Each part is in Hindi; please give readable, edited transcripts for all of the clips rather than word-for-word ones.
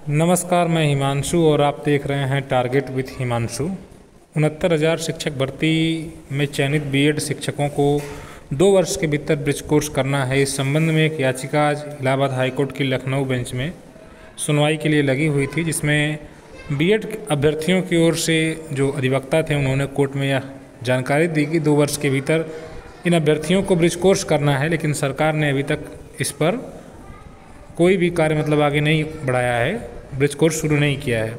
नमस्कार, मैं हिमांशु और आप देख रहे हैं टारगेट विथ हिमांशु। 69,000 शिक्षक भर्ती में चयनित बीएड शिक्षकों को 2 वर्ष के भीतर ब्रिज कोर्स करना है। इस संबंध में एक याचिका आज इलाहाबाद हाईकोर्ट की लखनऊ बेंच में सुनवाई के लिए लगी हुई थी, जिसमें बीएड अभ्यर्थियों की ओर से जो अधिवक्ता थे उन्होंने कोर्ट में यह जानकारी दी कि 2 वर्ष के भीतर इन अभ्यर्थियों को ब्रिज कोर्स करना है, लेकिन सरकार ने अभी तक इस पर कोई भी कार्य आगे नहीं बढ़ाया है, ब्रिज कोर्स शुरू नहीं किया है।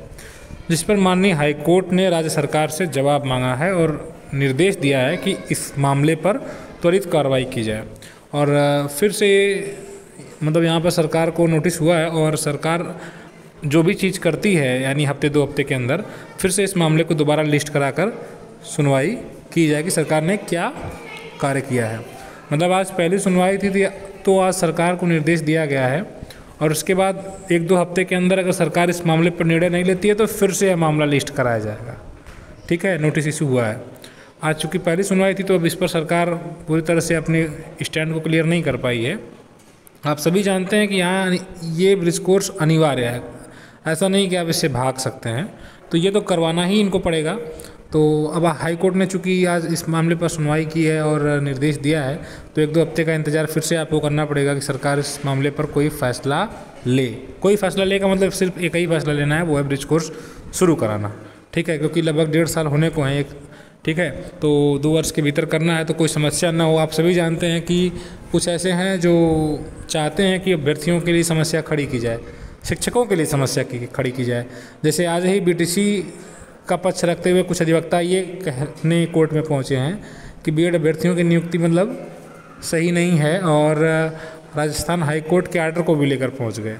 जिस पर माननीय हाईकोर्ट ने राज्य सरकार से जवाब मांगा है और निर्देश दिया है कि इस मामले पर त्वरित कार्रवाई की जाए। और फिर से यहाँ पर सरकार को नोटिस हुआ है और सरकार जो भी चीज़ करती है यानी हफ्ते 2 हफ्ते के अंदर फिर से इस मामले को दोबारा लिस्ट कराकर सुनवाई की जाए कि सरकार ने क्या कार्य किया है। आज पहली सुनवाई थी तो आज सरकार को निर्देश दिया गया है और उसके बाद 1-2 हफ्ते के अंदर अगर सरकार इस मामले पर निर्णय नहीं लेती है तो फिर से यह मामला लिस्ट कराया जाएगा। ठीक है, नोटिस इशू हुआ है। आज चूँकि पहली सुनवाई थी तो अब इस पर सरकार पूरी तरह से अपने स्टैंड को क्लियर नहीं कर पाई है। आप सभी जानते हैं कि यहाँ ये ब्रिज कोर्स अनिवार्य है, ऐसा नहीं कि आप इससे भाग सकते हैं, तो ये तो करवाना ही इनको पड़ेगा। तो अब हाई कोर्ट ने चूँकि आज इस मामले पर सुनवाई की है और निर्देश दिया है तो 1-2 हफ्ते का इंतज़ार फिर से आपको करना पड़ेगा कि सरकार इस मामले पर कोई फ़ैसला ले। कोई फ़ैसला ले का मतलब सिर्फ एक ही फ़ैसला लेना है, वो है ब्रिज कोर्स शुरू कराना। ठीक है, क्योंकि लगभग 1.5 साल होने को हैं ठीक है, तो 2 वर्ष के भीतर करना है तो कोई समस्या ना हो। आप सभी जानते हैं कि कुछ ऐसे हैं जो चाहते हैं कि अभ्यर्थियों के लिए समस्या खड़ी की जाए, शिक्षकों के लिए समस्या खड़ी की जाए। जैसे आज ही बीटीसी का पक्ष रखते हुए कुछ अधिवक्ता ये कहने कोर्ट में पहुंचे हैं कि बीएड अभ्यर्थियों की नियुक्ति सही नहीं है और राजस्थान हाई कोर्ट के आर्डर को भी लेकर पहुंच गए।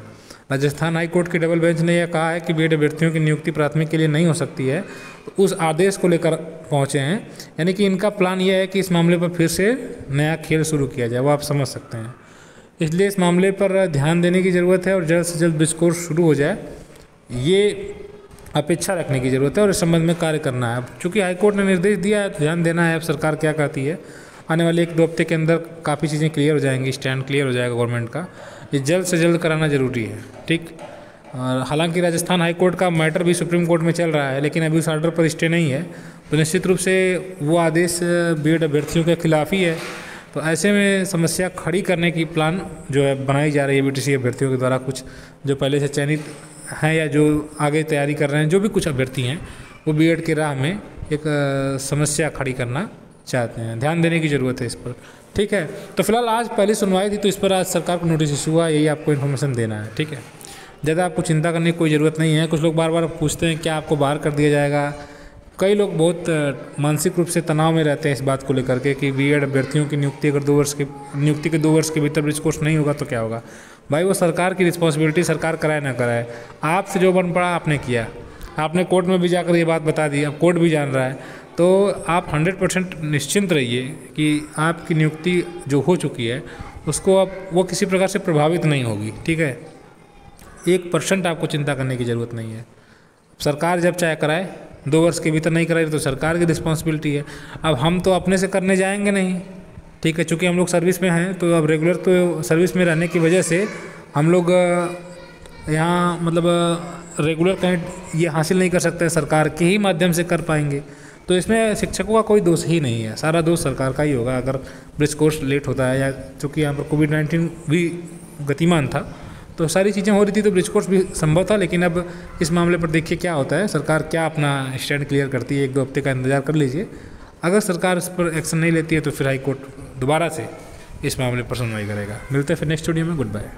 राजस्थान हाई कोर्ट की डबल बेंच ने यह कहा है कि बीएड अभ्यर्थियों की नियुक्ति प्राथमिक के लिए नहीं हो सकती है, तो उस आदेश को लेकर पहुंचे हैं। यानी कि इनका प्लान ये है कि इस मामले पर फिर से नया खेल शुरू किया जाए, वो आप समझ सकते हैं। इसलिए इस मामले पर ध्यान देने की ज़रूरत है और जल्द से जल्द ब्रिज कोर्स शुरू हो जाए, ये अपेक्षा रखने की ज़रूरत है और इस संबंध में कार्य करना है। चूँकि हाईकोर्ट ने निर्देश दिया है तो ध्यान देना है अब सरकार क्या कहती है। आने वाले 1-2 हफ्ते के अंदर काफ़ी चीज़ें क्लियर हो जाएंगी, स्टैंड क्लियर हो जाएगा गवर्नमेंट का। ये जल्द से जल्द कराना ज़रूरी है। ठीक, और हालांकि राजस्थान हाईकोर्ट का मैटर भी सुप्रीम कोर्ट में चल रहा है, लेकिन अभी उस आर्डर पर स्टे नहीं है, तो निश्चित रूप से वो आदेश बीएड अभ्यर्थियों के खिलाफ ही है। तो ऐसे में समस्या खड़ी करने की प्लान जो है बनाई जा रही है बीटीसी अभ्यर्थियों के द्वारा। कुछ जो पहले से चयनित हैं या जो आगे तैयारी कर रहे हैं, जो भी कुछ अभ्यर्थी हैं, वो बीएड के राह में एक समस्या खड़ी करना चाहते हैं। ध्यान देने की ज़रूरत है इस पर। ठीक है, तो फिलहाल आज पहली सुनवाई थी तो इस पर आज सरकार को नोटिस इशू हुआ, यही आपको इन्फॉर्मेशन देना है। ठीक है, ज़्यादा आपको चिंता करने की कोई ज़रूरत नहीं है। कुछ लोग बार बार पूछते हैं क्या आपको बाहर कर दिया जाएगा। कई लोग बहुत मानसिक रूप से तनाव में रहते हैं इस बात को लेकर के कि बीएड अभ्यर्थियों की नियुक्ति अगर 2 वर्ष के भीतर ब्रिज कोर्स नहीं होगा तो क्या होगा। भाई वो सरकार की रिस्पॉन्सिबिलिटी, सरकार कराए ना कराए। आपसे जो बन पड़ा आपने किया, आपने कोर्ट में भी जाकर ये बात बता दी, अब कोर्ट भी जान रहा है, तो आप 100% निश्चिंत रहिए कि आपकी नियुक्ति जो हो चुकी है उसको अब वो किसी प्रकार से प्रभावित नहीं होगी। ठीक है, 1% आपको चिंता करने की ज़रूरत नहीं है। सरकार जब चाहे कराए, 2 वर्ष के भीतर नहीं कराई तो सरकार की रिस्पॉन्सिबिलिटी है। अब हम तो अपने से करने जाएंगे नहीं। ठीक है, चूँकि हम लोग सर्विस में हैं तो अब रेगुलर तो सर्विस में रहने की वजह से हम लोग यहाँ रेगुलर कहीं ये हासिल नहीं कर सकते, सरकार के ही माध्यम से कर पाएंगे। तो इसमें शिक्षकों का कोई दोष ही नहीं है, सारा दोष सरकार का ही होगा अगर ब्रिज कोर्स लेट होता है। या चूँकि यहाँ पर कोविड-19 भी गतिमान था तो सारी चीज़ें हो रही थी तो ब्रिज कोर्स भी संभव था। लेकिन अब इस मामले पर देखिए क्या होता है, सरकार क्या अपना स्टैंड क्लियर करती है। 1-2 हफ्ते का इंतजार कर लीजिए। अगर सरकार इस पर एक्शन नहीं लेती है तो फिर हाई कोर्ट दोबारा से इस मामले पर सुनवाई करेगा। मिलते हैं फिर नेक्स्ट वीडियो में। Good bye.